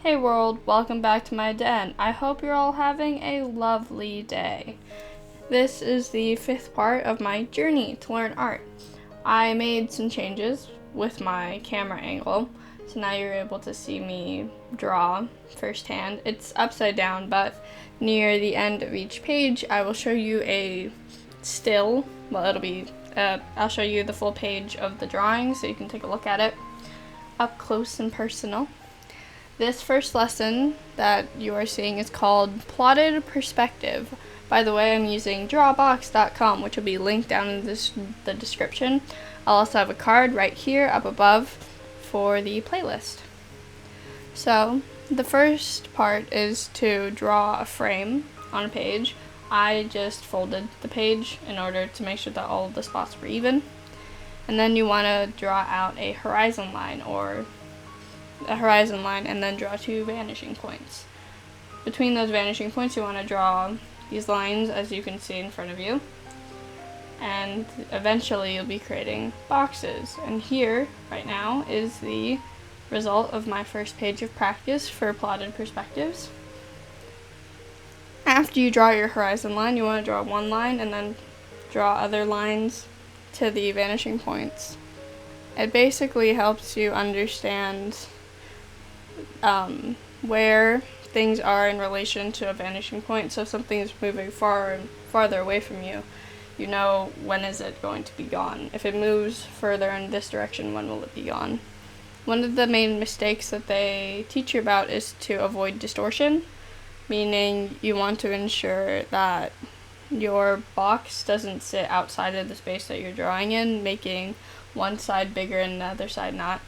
Hey world, welcome back to my den. I hope you're all having a lovely day. This is the 5th part of my journey to learn art. I made some changes with my camera angle, so now you're able to see me draw firsthand. It's upside down, but near the end of each page I will show you a still. Well, I'll show you the full page of the drawing so you can take a look at it up close and personal. This first lesson that you are seeing is called Plotted Perspective. By the way, I'm using drawbox.com, which will be linked down in the description. I'll also have a card right here up above for the playlist. So, the first part is to draw a frame on a page. I just folded the page in order to make sure that all of the spots were even. And then you want to draw out a horizon line and then draw 2 vanishing points. Between those vanishing points you want to draw these lines as you can see in front of you, and eventually you'll be creating boxes. And here right now is the result of my first page of practice for plotted perspectives. After you draw your horizon line, you want to draw one line and then draw other lines to the vanishing points. It basically helps you understand where things are in relation to a vanishing point. So if something is moving farther away from you, you know when is it going to be gone. If it moves further in this direction, when will it be gone? One of the main mistakes that they teach you about is to avoid distortion, meaning you want to ensure that your box doesn't sit outside of the space that you're drawing in, making one side bigger and the other side not.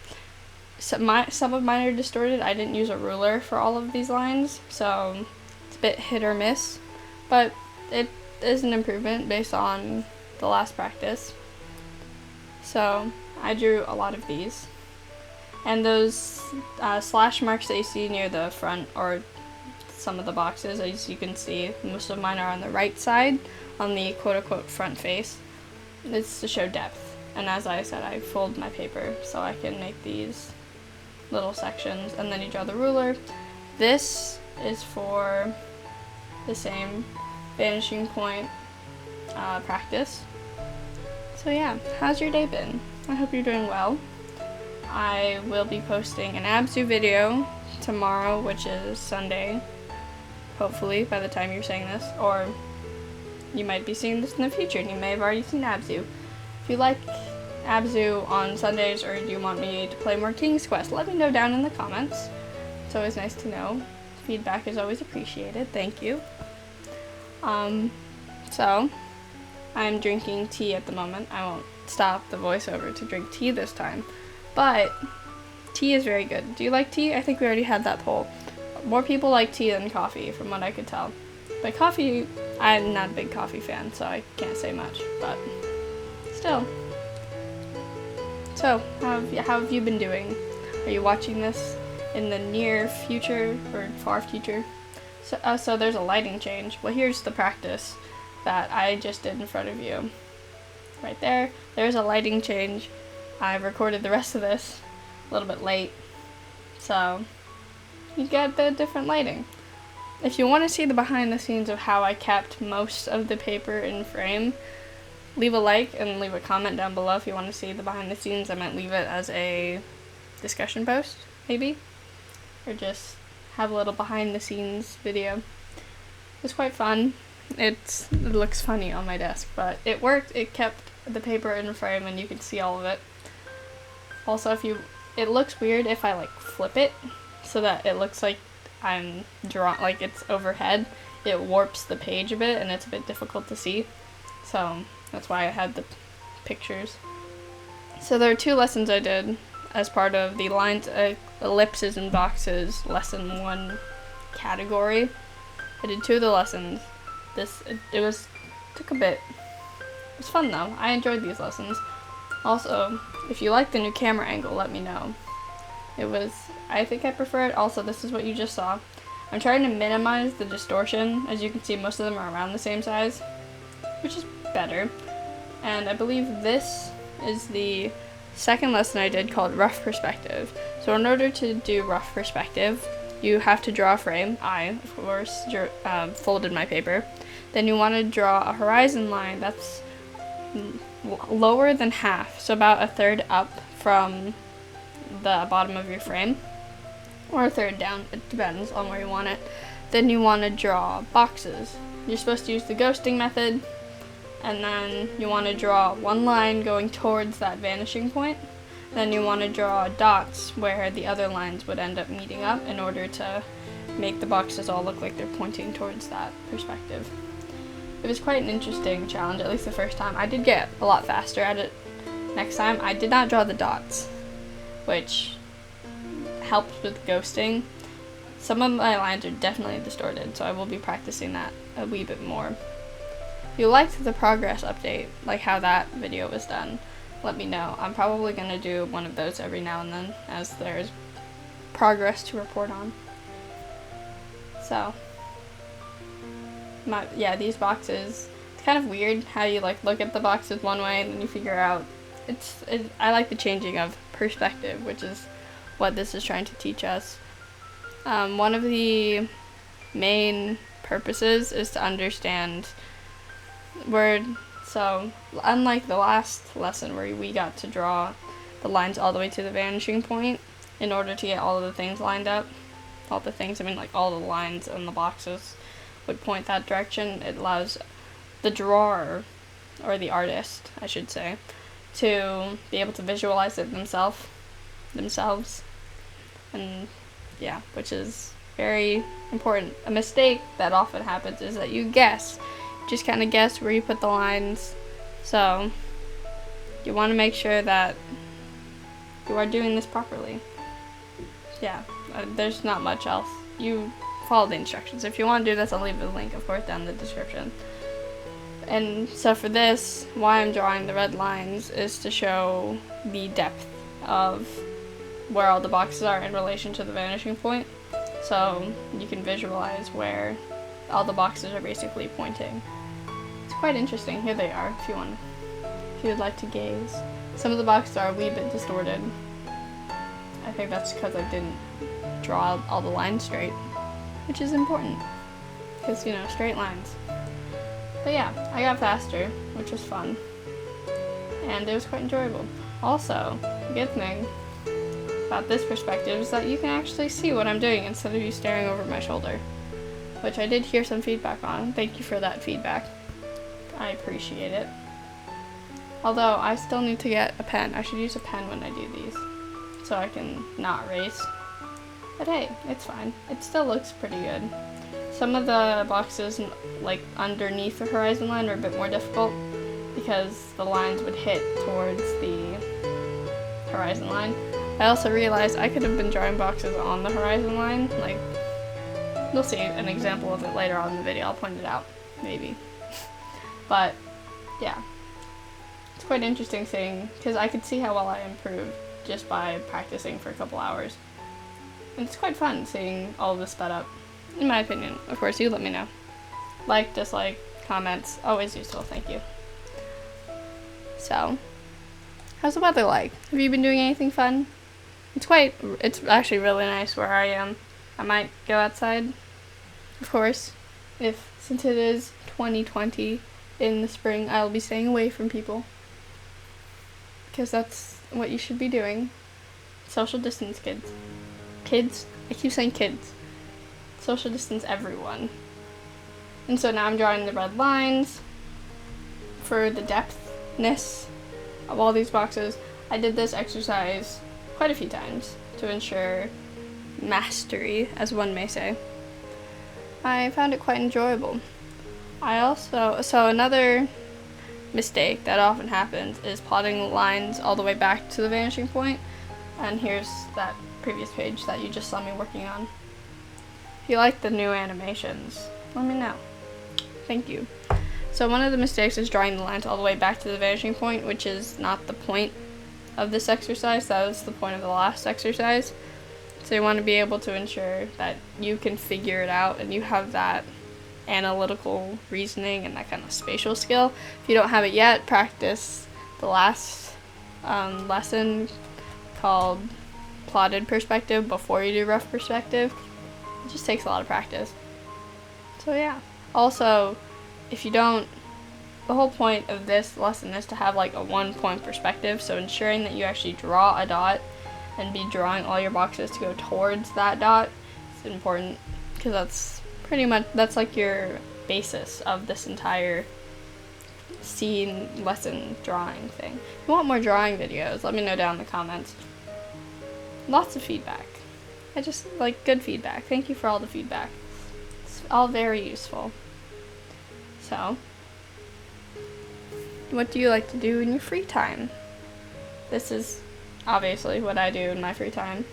Some of mine are distorted. I didn't use a ruler for all of these lines, so it's a bit hit or miss, but it is an improvement based on the last practice. So I drew a lot of these, and those slash marks that you see near the front or some of the boxes, as you can see, most of mine are on the right side, on the quote-unquote front face. It's to show depth, and as I said, I fold my paper so I can make these little sections, and then you draw the ruler. This is for the same vanishing point practice. So yeah, how's your day been? I hope you're doing well. I will be posting an Abzu video tomorrow, which is Sunday, hopefully by the time you're seeing this, or you might be seeing this in the future and you may have already seen Abzu. If you like Abzu on Sundays, or do you want me to play more King's Quest, let me know down in the comments. It's always nice to know. Feedback is always appreciated. Thank you. So I'm drinking tea at the moment. I won't stop the voiceover to drink tea this time, but tea is very good. Do you like tea? I think we already had that poll. More people like tea than coffee from what I could tell, but coffee, I'm not a big coffee fan, so I can't say much, but still. So, how have you been doing? Are you watching this in the near future or far future? So there's a lighting change. Well, here's the practice that I just did in front of you. Right there. There's a lighting change. I recorded the rest of this a little bit late, so you get the different lighting. If you want to see the behind the scenes of how I kept most of the paper in frame, leave a like and leave a comment down below if you want to see the behind the scenes. I might leave it as a discussion post, maybe, or just have a little behind the scenes video. It's quite fun. It looks funny on my desk, but it worked. It kept the paper in frame and you can see all of it. Also, it looks weird if I like flip it so that it looks like I'm drawing, like it's overhead. It warps the page a bit and it's a bit difficult to see. So that's why I had the pictures. So there are 2 lessons I did as part of the lines, ellipses, and boxes lesson 1 category. I did 2 of the lessons. Took a bit. It was fun though. I enjoyed these lessons. Also, if you like the new camera angle, let me know. I think I prefer it. Also, this is what you just saw. I'm trying to minimize the distortion. As you can see, most of them are around the same size, which is better. And I believe this is the second lesson I did called rough perspective. So in order to do rough perspective, you have to draw a frame. I, of course, folded my paper. Then you want to draw a horizon line that's lower than half, so about a third up from the bottom of your frame, or a third down, it depends on where you want it. Then you want to draw boxes. You're supposed to use the ghosting method, and then you want to draw one line going towards that vanishing point. Then you want to draw dots where the other lines would end up meeting up in order to make the boxes all look like they're pointing towards that perspective. It was quite an interesting challenge, at least the first time. I did get a lot faster at it next time. I did not draw the dots, which helped with ghosting. Some of my lines are definitely distorted, so I will be practicing that a wee bit more. If you liked the progress update, like how that video was done, let me know. I'm probably going to do one of those every now and then, as there's progress to report on. So, these boxes, it's kind of weird how you like look at the boxes one way and then you figure out, I like the changing of perspective, which is what this is trying to teach us. One of the main purposes is to understand so unlike the last lesson where we got to draw the lines all the way to the vanishing point in order to get all of the things lined up, all the lines and the boxes would point that direction, it allows the drawer, or the artist, I should say, to be able to visualize it themselves, and which is very important. A mistake that often happens is that you just kind of guess where you put the lines, so you want to make sure that you are doing this properly. There's not much else. You follow the instructions. If you want to do this, I'll leave the link, of course, down in the description. And so for this, why I'm drawing the red lines is to show the depth of where all the boxes are in relation to the vanishing point, so you can visualize where all the boxes are basically pointing. It's quite interesting. Here they are, if you would like to gaze. Some of the boxes are a wee bit distorted. I think that's because I didn't draw all the lines straight, which is important, because, straight lines. But yeah, I got faster, which was fun, and it was quite enjoyable. Also, the good thing about this perspective is that you can actually see what I'm doing instead of you staring over my shoulder, which I did hear some feedback on. Thank you for that feedback. I appreciate it. Although, I still need to get a pen. I should use a pen when I do these, so I can not erase. But hey, it's fine. It still looks pretty good. Some of the boxes, like underneath the horizon line, are a bit more difficult because the lines would hit towards the horizon line. I also realized I could have been drawing boxes on the horizon line. Like, you'll see an example of it later on in the video. I'll point it out, maybe. But, yeah. It's quite interesting seeing, because I could see how well I improved just by practicing for a couple hours. And it's quite fun seeing all of this sped up, in my opinion. Of course, you let me know. Like, dislike, comments, always useful, thank you. So, how's the weather like? Have you been doing anything fun? It's actually really nice where I am. I might go outside, of course, since it is 2020 in the spring, I'll be staying away from people, because that's what you should be doing. Social distance, kids. I keep saying kids. Social distance everyone. And so now I'm drawing the red lines for the depthness of all these boxes. I did this exercise quite a few times to ensure mastery, as one may say. I found it quite enjoyable. So another mistake that often happens is plotting the lines all the way back to the vanishing point. And here's that previous page that you just saw me working on. If you like the new animations, let me know. Thank you. So one of the mistakes is drawing the lines all the way back to the vanishing point, which is not the point of this exercise. That was the point of the last exercise. So you want to be able to ensure that you can figure it out and you have that analytical reasoning and that kind of spatial skill. If you don't have it yet, practice the last lesson called plotted perspective before you do rough perspective. It just takes a lot of practice. So yeah. Also, if you don't, the whole point of this lesson is to have like a 1-point perspective, so ensuring that you actually draw a dot and be drawing all your boxes to go towards that dot is important, because that's like your basis of this entire scene lesson drawing thing. If you want more drawing videos, let me know down in the comments. Lots of feedback. I just like good feedback. Thank you for all the feedback. It's all very useful. So, what do you like to do in your free time? This is obviously what I do in my free time.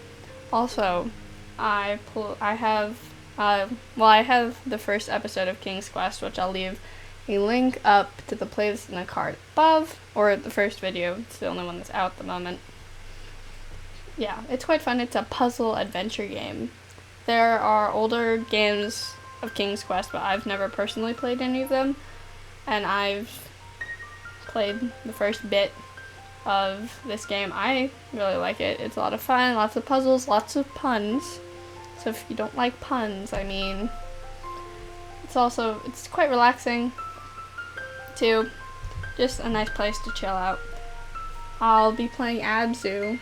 Also, I have the first episode of King's Quest, which I'll leave a link up to the playlist in the card above, or the first video. It's the only one that's out at the moment. Yeah, it's quite fun. It's a puzzle adventure game. There are older games of King's Quest, but I've never personally played any of them, and I've played the first bit of this game. I really like it. It's a lot of fun, lots of puzzles, lots of puns. So if you don't like puns, I mean, it's quite relaxing too. Just a nice place to chill out. I'll be playing Abzu,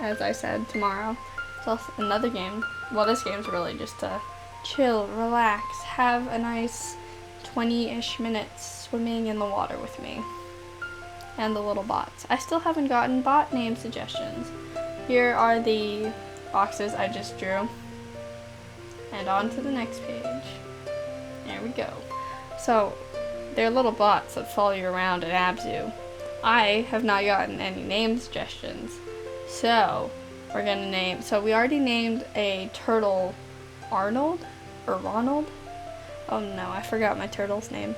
as I said, tomorrow. It's also another game. Well, this game's really just to chill, relax, have a nice 20-ish minutes swimming in the water with me and the little bots. I still haven't gotten bot name suggestions. Here are the boxes I just drew. And on to the next page. There we go. So, they're little bots that follow you around at Abzu. I have not gotten any name suggestions. So, we're gonna name, so we already named a turtle Arnold? Or Ronald? Oh no, I forgot my turtle's name.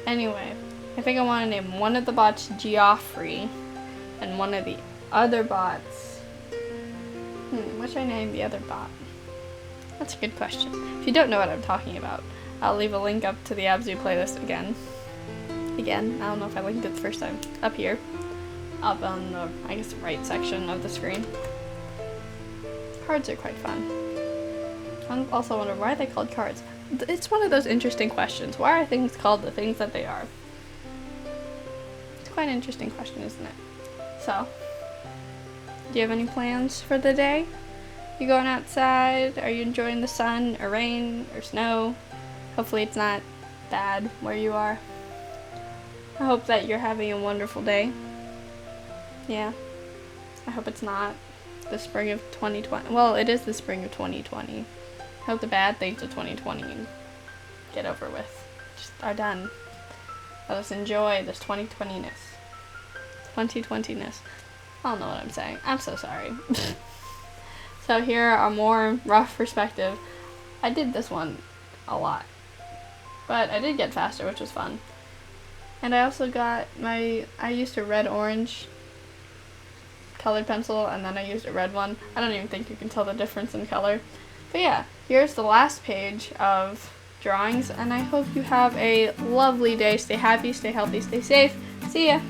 Anyway, I think I want to name one of the bots Geoffrey, and one of the other bots, what should I name the other bot? That's a good question. If you don't know what I'm talking about, I'll leave a link up to the Abzu playlist again, I don't know if I linked it the first time, up here, up on the, I guess, right section of the screen. Cards are quite fun. I also wonder why are they called cards? It's one of those interesting questions. Why are things called the things that they are? It's quite an interesting question, isn't it? So, do you have any plans for the day? You going outside? Are you enjoying the sun or rain or snow? Hopefully it's not bad where you are. I hope that you're having a wonderful day. Yeah. I hope it's not the spring of 2020. Well, it is the spring of 2020. I hope the bad things of 2020 get over with. Just are done. Let us enjoy this 2020-ness. 2020-ness. I don't know what I'm saying. I'm so sorry. So here are more rough perspective. I did this one a lot, but I did get faster, which was fun. And I also got I used a red-orange colored pencil, and then I used a red one. I don't even think you can tell the difference in color. But yeah, here's the last page of drawings, and I hope you have a lovely day. Stay happy, stay healthy, stay safe. See ya!